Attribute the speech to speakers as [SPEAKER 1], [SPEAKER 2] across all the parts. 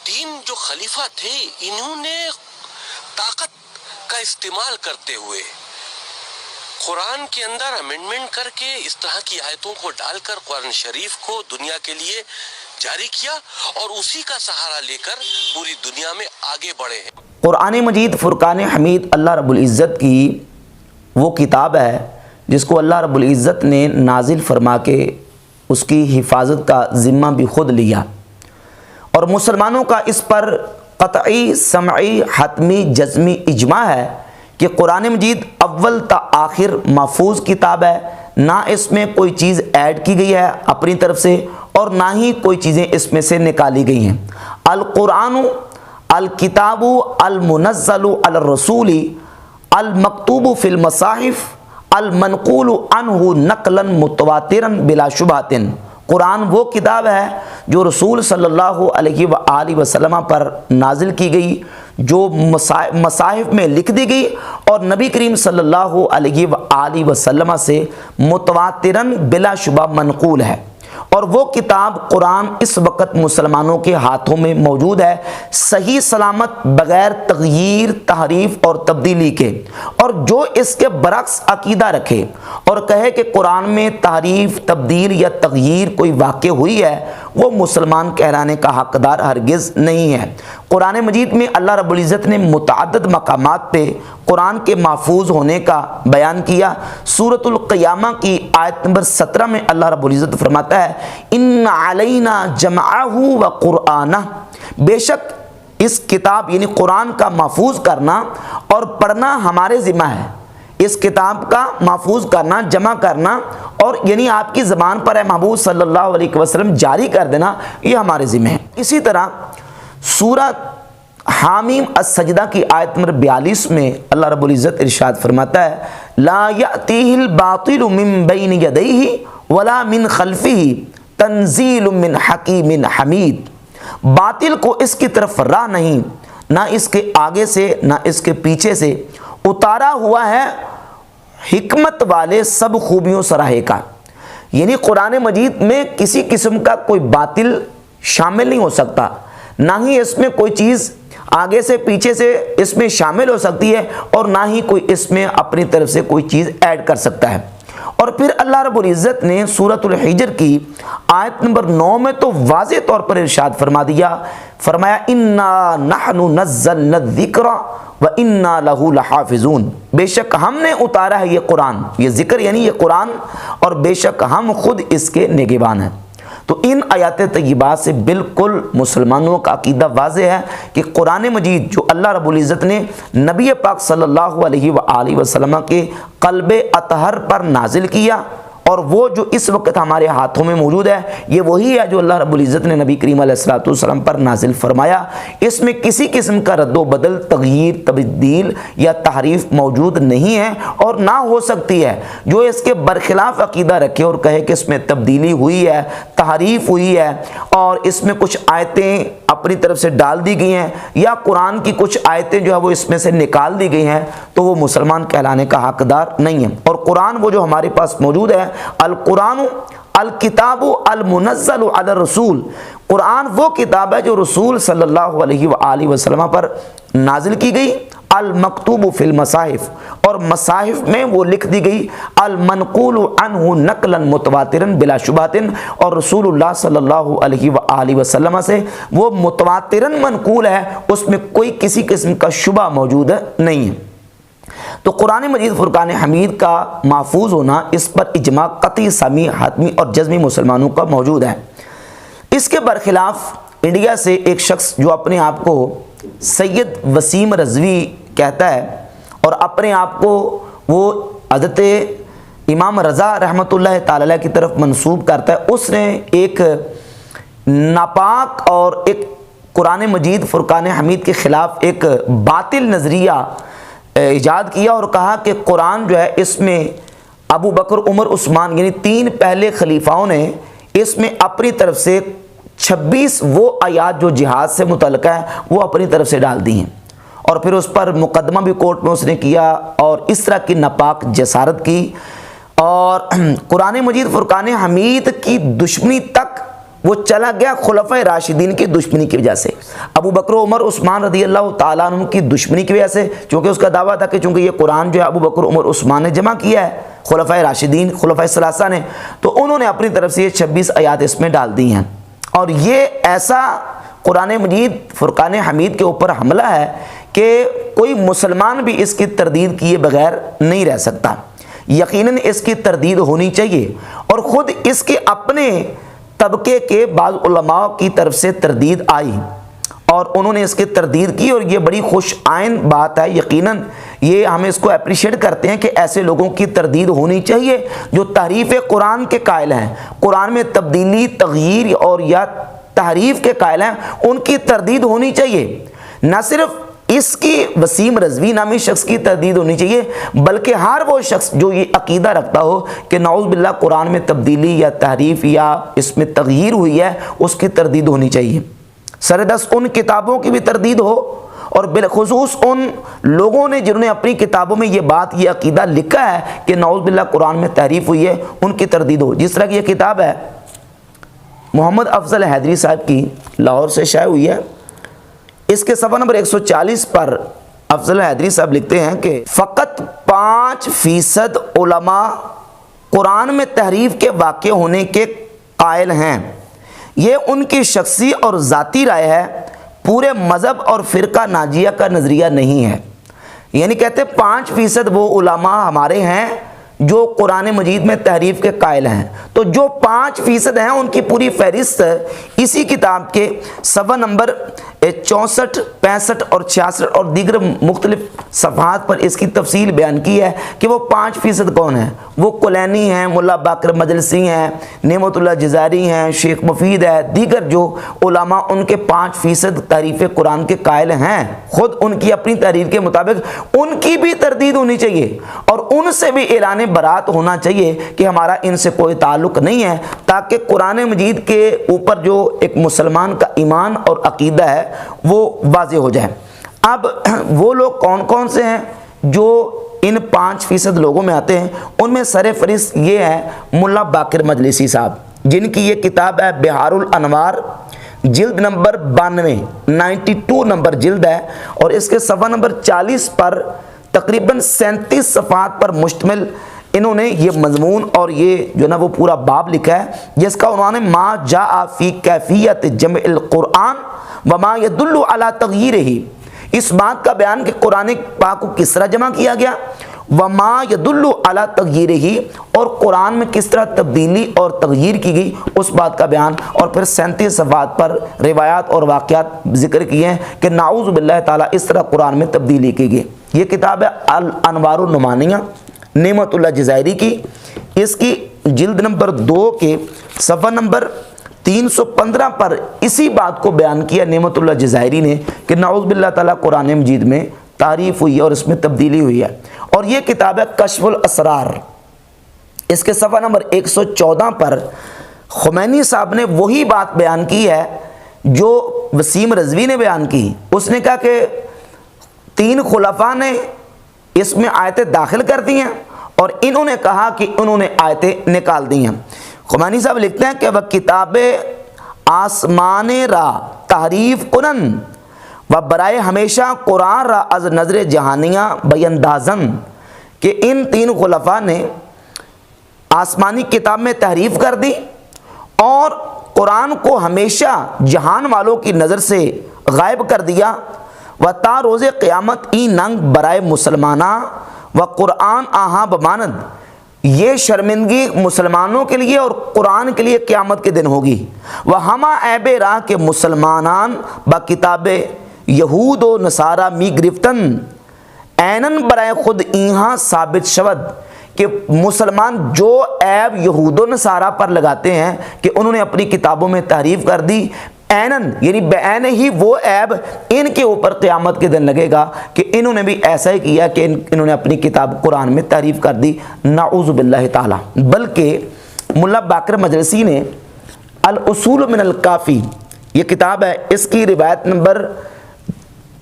[SPEAKER 1] تین جو خلیفہ تھے انہوں نے طاقت کا استعمال کرتے ہوئے قرآن کے اندر امینڈمنٹ کر کے اس طرح کی آیتوں کو ڈال کر قرآن شریف کو دنیا کے لیے جاری کیا اور اسی کا سہارا لے کر پوری دنیا میں آگے بڑھے ہیں۔
[SPEAKER 2] قرآن مجید فرقان حمید اللہ رب العزت کی وہ کتاب ہے جس کو اللہ رب العزت نے نازل فرما کے اس کی حفاظت کا ذمہ بھی خود لیا، اور مسلمانوں کا اس پر قطعی سمعی حتمی جزمی اجماع ہے کہ قرآن مجید اول تا آخر محفوظ کتاب ہے، نہ اس میں کوئی چیز ایڈ کی گئی ہے اپنی طرف سے اور نہ ہی کوئی چیزیں اس میں سے نکالی گئی ہیں۔ القرآن الکتاب المنزل علی الرسول المکتوب فی المصاحف المنقول عنہ نقلا متواترا بلا شبہۃ۔ قرآن وہ کتاب ہے جو رسول صلی اللہ علیہ وآلہ وسلم پر نازل کی گئی، جو مصاحف میں لکھ دی گئی اور نبی کریم صلی اللہ علیہ وآلہ وسلم سے متواتراً بلا شبہ منقول ہے، اور وہ کتاب قرآن اس وقت مسلمانوں کے ہاتھوں میں موجود ہے، صحیح سلامت بغیر تغییر تحریف اور تبدیلی کے۔ اور جو اس کے برعکس عقیدہ رکھے اور کہے کہ قرآن میں تحریف تبدیل یا تغییر کوئی واقع ہوئی ہے، وہ مسلمان کہلانے کا حقدار ہرگز نہیں ہے۔ قرآن مجید میں اللہ رب العزت نے متعدد مقامات پہ قرآن کے محفوظ ہونے کا بیان کیا۔ سورۃ القیامہ کی آیت نمبر 17 میں اللہ رب العزت فرماتا ہے ان علینا جمعہ و قرآنہ، بے شک اس کتاب یعنی قرآن کا محفوظ کرنا اور پڑھنا ہمارے ذمہ ہے۔ اس کتاب کا محفوظ کرنا، جمع کرنا اور یعنی آپ کی زبان پر ہے محبوب صلی اللہ علیہ وسلم جاری کر دینا، یہ ہمارے ذمہ ہے۔ اسی طرح سورہ حامیم السجدہ کی آیت نمبر 42 میں اللہ رب العزت ارشاد فرماتا ہے لا یأتیہ الباطل من بین یدیہ ولا من خلفہ تنزیل من حکیم حمید۔ باطل کو اس کی طرف راہ نہیں، نہ اس کے آگے سے نہ اس کے پیچھے سے، اتارا ہوا ہے حکمت والے سب خوبیوں سراہے کا۔ یعنی قرآن مجید میں کسی قسم کا کوئی باطل شامل نہیں ہو سکتا، نہ ہی اس میں کوئی چیز آگے سے پیچھے سے اس میں شامل ہو سکتی ہے، اور نہ ہی کوئی اس میں اپنی طرف سے کوئی چیز ایڈ کر سکتا ہے۔ اور پھر اللہ رب العزت نے سورۃ الحجر کی آیت نمبر 9 میں تو واضح طور پر ارشاد فرمایا انا نحن نزلنا الذکر وَإِنَّا لَهُ لَحَافِظُونَ، بے شک ہم نے اتارا ہے یہ قرآن، یہ ذکر یعنی یہ قرآن، اور بے شک ہم خود اس کے نگہبان ہیں۔ تو ان آیات طیبات سے بالکل مسلمانوں کا عقیدہ واضح ہے کہ قرآن مجید جو اللہ رب العزت نے نبی پاک صلی اللہ علیہ وآلہ وسلم کے قلب اطہر پر نازل کیا، اور وہ جو اس وقت ہمارے ہاتھوں میں موجود ہے، یہ وہی ہے جو اللہ رب العزت نے نبی کریم علیہ الصلوۃ والسلام پر نازل فرمایا۔ اس میں کسی قسم کا رد و بدل، تغییر، تبدیل یا تحریف موجود نہیں ہے اور نہ ہو سکتی ہے۔ جو اس کے برخلاف عقیدہ رکھے اور کہے کہ اس میں تبدیلی ہوئی ہے، تحریف ہوئی ہے اور اس میں کچھ آیتیں اپنی طرف سے ڈال دی گئی ہیں یا قرآن کی کچھ آیتیں جو ہے وہ اس میں سے نکال دی گئی ہیں، تو وہ مسلمان کہلانے کا حقدار نہیں ہے۔ اور قرآن وہ جو ہمارے پاس موجود ہے، القرآن الکتاب المنزل علی الرسول، قرآن وہ کتاب ہے جو رسول صلی اللہ علیہ وآلہ وسلم پر نازل کی گئی، المکتوب فی المصاحف، اور مصاحف میں وہ لکھ دی گئی، المنقول عنہ نقلا متواترا بلا شبہۃ، اور رسول اللہ صلی اللہ علیہ وآلہ وسلم سے وہ متواترا منقول ہے، اس میں کوئی کسی قسم کا شبہ موجود نہیں ہے۔ تو قرآن مجید فرقان حمید کا محفوظ ہونا، اس پر اجماع قطعی سمی حتمی اور جزمی مسلمانوں کا موجود ہے۔ اس کے برخلاف انڈیا سے ایک شخص جو اپنے آپ کو سید وسیم رضوی کہتا ہے اور اپنے آپ کو وہ حضرت امام رضا رحمۃ اللہ تعالی علیہ کی طرف منسوب کرتا ہے، اس نے ایک ناپاک اور ایک قرآن مجید فرقان حمید کے خلاف ایک باطل نظریہ ایجاد کیا اور کہا کہ قرآن جو ہے اس میں ابو بکر، عمر، عثمان یعنی 3 پہلے خلیفاؤں نے اس میں اپنی طرف سے 26 وہ آیات جو جہاد سے متعلقہ ہیں وہ اپنی طرف سے ڈال دی ہیں، اور پھر اس پر مقدمہ بھی کورٹ میں اس نے کیا اور اس طرح کی ناپاک جسارت کی، اور قرآن مجید فرقان حمید کی دشمنی تک وہ چلا گیا خلفۂ راشدین کی دشمنی کی وجہ سے، ابو بکر و عمر عثمان رضی اللہ تعالیٰ عنہ کی دشمنی کی وجہ سے، چونکہ اس کا دعویٰ تھا کہ چونکہ یہ قرآن جو ہے ابو بکر عمر عثمان نے جمع کیا ہے، خلفۂ راشدین خلفۂ ثلاثہ نے، تو انہوں نے اپنی طرف سے یہ 26 آیات اس میں ڈال دی ہیں۔ اور یہ ایسا قرآن مجید فرقان حمید کے اوپر حملہ ہے کہ کوئی مسلمان بھی اس کی تردید کیے بغیر نہیں رہ سکتا، یقیناً اس کی تردید ہونی چاہیے، اور خود اس کے اپنے طبقے کے بعض علماء کی طرف سے تردید آئی اور انہوں نے اس کی تردید کی، اور یہ بڑی خوش آئند بات ہے، یقیناً یہ ہم اس کو اپریشیٹ کرتے ہیں کہ ایسے لوگوں کی تردید ہونی چاہیے جو تحریف قرآن کے قائل ہیں، قرآن میں تبدیلی، تغییر اور یا تحریف کے قائل ہیں، ان کی تردید ہونی چاہیے۔ نہ صرف اس کی وسیم رضوی نامی شخص کی تردید ہونی چاہیے، بلکہ ہر وہ شخص جو یہ عقیدہ رکھتا ہو کہ نعوذ باللہ قرآن میں تبدیلی یا تحریف یا اس میں تغییر ہوئی ہے، اس کی تردید ہونی چاہیے۔ سردست ان کتابوں کی بھی تردید ہو، اور بالخصوص ان لوگوں نے جنہوں نے اپنی کتابوں میں یہ بات، یہ عقیدہ لکھا ہے کہ نعوذ باللہ قرآن میں تحریف ہوئی ہے، ان کی تردید ہو۔ جس طرح کی یہ کتاب ہے محمد افضل حیدری صاحب کی، لاہور سے شائع ہوئی ہے، اس کے صفحہ نمبر 140 پر افضل حیدری صاحب لکھتے ہیں کہ فقط 5% علماء قرآن میں تحریف کے واقع ہونے کے قائل ہیں، یہ ان کی شخصی اور ذاتی رائے ہے، پورے مذہب اور فرقہ ناجیہ کا نظریہ نہیں ہے۔ یعنی کہتے 5% وہ علماء ہمارے ہیں جو قرآن مجید میں تحریف کے قائل ہیں، تو جو 5% ہیں ان کی پوری فہرست اسی کتاب کے صفحہ نمبر 64، 65 اور 66 اور دیگر مختلف صفحات پر اس کی تفصیل بیان کی ہے کہ وہ 5% کون ہیں۔ وہ کلینی ہیں، ملا باقر مجلسی ہیں، نعمت اللہ جزائری ہیں، شیخ مفید ہے، دیگر جو علماء ان کے 5% تحریف قرآن کے قائل ہیں، خود ان کی اپنی تحریر کے مطابق ان کی بھی تردید ہونی چاہیے، اور ان سے بھی اعلان برات ہونا چاہیے کہ ہمارا ان سے کوئی تعلق نہیں ہے، تاکہ قرآن مجید کے اوپر جو ایک مسلمان کا ایمان اور عقیدہ ہے وہ واضح ہو جائے۔ اب وہ لوگ کون کون سے ہیں جو ان 5% لوگوں میں آتے ہیں؟ ان میں سر فہرست یہ ہے ملا باقر مجلسی صاحب، جن کی یہ کتاب ہے بہار الانوار، جلد نمبر 92 نمبر جلد ہے، اور اس کے صفحہ نمبر 40 پر تقریباً 37 صفحات پر مشتمل انہوں نے یہ مضمون اور یہ جو نا وہ پورا باب لکھا ہے، جس کا عنوان ہے ما جاء فی کیفیت جمع القرآن وما یدل علی تغییرہ، اس بات کا بیان کہ قرآن پاک کو کس طرح جمع کیا گیا، وما یدل علی تغییرہ، اور قرآن میں کس طرح تبدیلی اور تغییر کی گئی، اس بات کا بیان، اور پھر 37 صفحات پر روایات اور واقعات ذکر کیے ہیں کہ نعوذ باللہ تعالیٰ اس طرح قرآن میں تبدیلی کی گئی۔ یہ کتاب ہے الانوار النعمانیہ، نعمت اللہ جزائری کی، اس کی جلد نمبر 2 کے صفحہ نمبر 315 پر اسی بات کو بیان کیا نعمت اللہ جزائری نے کہ نعوذ باللہ تعالیٰ قرآن مجید میں تعریف ہوئی ہے اور اس میں تبدیلی ہوئی ہے۔ اور یہ کتاب ہے کشف الاسرار، اس کے صفحہ نمبر 114 پر خمینی صاحب نے وہی بات بیان کی ہے جو وسیم رضوی نے بیان کی۔ اس نے کہا کہ 3 خلفاء نے اس میں آیتیں داخل کر دی ہیں، اور انہوں نے کہا کہ انہوں نے آیتیں نکال دی ہیں۔ خمینی صاحب لکھتے ہیں کہ وہ کتاب آسمان را تحریف کنن و برائے ہمیشہ قرآن را از نظر جہانیہ بیندازن، کہ ان 3 خلفاء نے آسمانی کتاب میں تحریف کر دی اور قرآن کو ہمیشہ جہان والوں کی نظر سے غائب کر دیا، و تا روز قیامت ای ننگ برائے مسلمانہ و قرآن آہاں بماند، یہ شرمندگی مسلمانوں کے لیے اور قرآن کے لیے قیامت کے دن ہوگی۔ وہ ہما عیب راہ کے مسلمانان با کتاب یہود و نصارہ می گرفتن، اینن برائے خود ایہاں ثابت شود، کہ مسلمان جو عیب یہود و نصارہ پر لگاتے ہیں کہ انہوں نے اپنی کتابوں میں تحریف کر دی، اینن یعنی بعین ہی وہ عیب ان کے اوپر قیامت کے دن لگے گا کہ انہوں نے بھی ایسا ہی کیا کہ انہوں نے اپنی کتاب قرآن میں تعریف کر دی، نعوذ باللہ تعالی۔ بلکہ ملا باقر مجلسی نے الاصول من الکافی، یہ کتاب ہے، اس کی روایت نمبر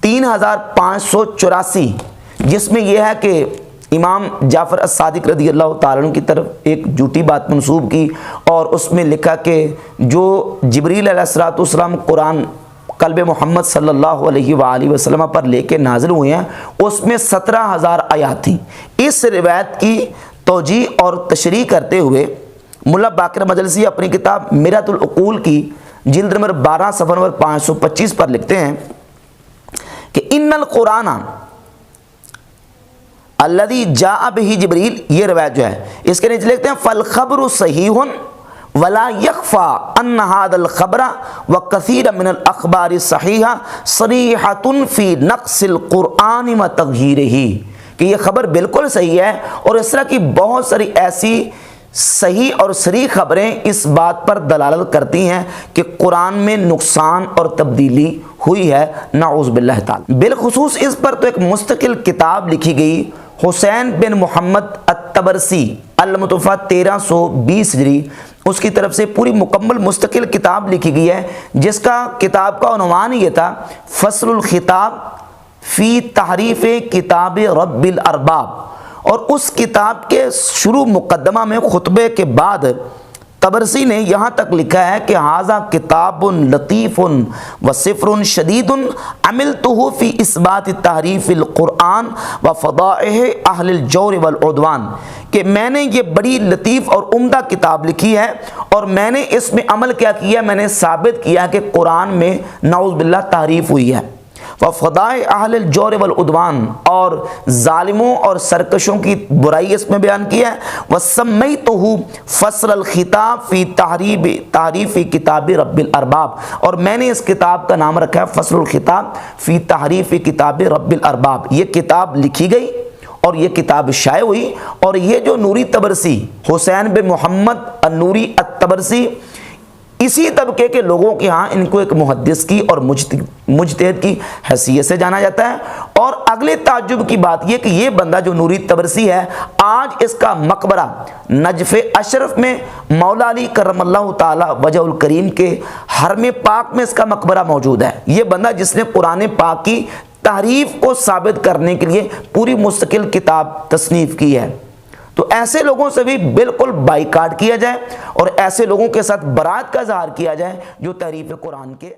[SPEAKER 2] 3584، جس میں یہ ہے کہ امام جعفر الصادق رضی اللہ تعالیٰ عنہ کی طرف ایک جھوٹی بات منسوب کی اور اس میں لکھا کہ جو جبریل علیہ الصلوۃ والسلام قرآن قلب محمد صلی اللہ علیہ وآلہ وسلم پر لے کے نازل ہوئے ہیں اس میں 17,000 آیات تھیں۔ اس روایت کی توجیہ اور تشریح کرتے ہوئے ملا باقر مجلسی اپنی کتاب مرآۃ العقول کی جلد نمبر 12 صفحہ نمبر 525 پر لکھتے ہیں کہ ان القرآن الذی جاء بہ جبریل، یہ روایت جو ہے اس کے نیچے لکھتے ہیں فالخبر صحیح ولا یخفى ان هذا الخبر وكثير من الاخبار الصحیحہ صریحۃ فی نقص القرآن وتغییرہ، کہ یہ خبر بالکل صحیح ہے اور اس طرح کی بہت ساری ایسی صحیح اور صریح خبریں اس بات پر دلالت کرتی ہیں کہ قرآن میں نقصان اور تبدیلی ہوئی ہے، نعوذ باللہ تعالی۔ بالخصوص اس پر تو ایک مستقل کتاب لکھی گئی، حسین بن محمد الطبرسی المتوفیٰ 1320 ہجری، اس کی طرف سے پوری مکمل مستقل کتاب لکھی گئی ہے جس کا کتاب کا عنوان یہ تھا فصل الخطاب فی تحریف کتاب رب الارباب، اور اس کتاب کے شروع مقدمہ میں خطبے کے بعد طبرسی نے یہاں تک لکھا ہے کہ ھذا کتاب لطیف و صفر شدید عملتہ فی اثبات تحریف القرآن و فضائح اہل الجور والعدوان، کہ میں نے یہ بڑی لطیف اور عمدہ کتاب لکھی ہے اور میں نے اس میں عمل کیا کیا، میں نے ثابت کیا کہ قرآن میں نعوذ باللہ تحریف ہوئی ہے، وفضائح اہل الجور والعدوان، اور ظالموں اور سرکشوں کی برائی اس میں بیان کی ہے، وسمیتہ فصل الخطاب فی تحریف کتاب رب الارباب، اور میں نے اس کتاب کا نام رکھا ہے فصل الخطاب فی تحریف کتاب رب الارباب۔ یہ کتاب لکھی گئی اور یہ کتاب شائع ہوئی، اور یہ جو نوری طبرسی حسین بن محمد النوری الطبرسی، اسی طبقے کے لوگوں کے ہاں ان کو ایک محدث کی اور مجتہد کی حیثیت سے جانا جاتا ہے۔ اور اگلے تعجب کی بات یہ کہ یہ بندہ جو نوری طبرسی ہے، آج اس کا مقبرہ نجف اشرف میں مولا علی کرم اللہ تعالی وجہ الکریم کے حرم پاک میں اس کا مقبرہ موجود ہے۔ یہ بندہ جس نے قرآن پاک کی تحریف کو ثابت کرنے کے لیے پوری مستقل کتاب تصنیف کی ہے۔ تو ایسے لوگوں سے بھی بالکل بائیکاٹ کیا جائے اور ایسے لوگوں کے ساتھ برات کا اظہار کیا جائے جو تحریف قرآن کے